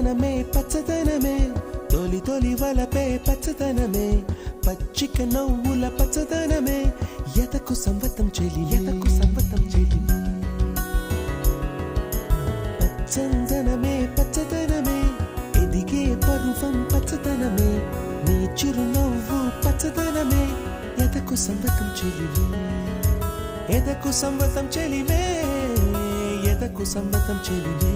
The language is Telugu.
పచ్చదనమే పచ్చదనమే తొలి తొలి వలపే పచ్చదనమే పచ్చిక నవ్వుల పచ్చదనమే ఎదకు సంవతం చెలి ఎదకు సంవతం చెలి పచ్చదనమే పచ్చదనమే ఎదిగే పరువం పచ్చదనమే నీ చిరునవ్వు పచ్చదనమే ఎదకు సంవతం చెలివే ఎదకు సంవతం చెలివే ఎదకు సంవతం చెలివే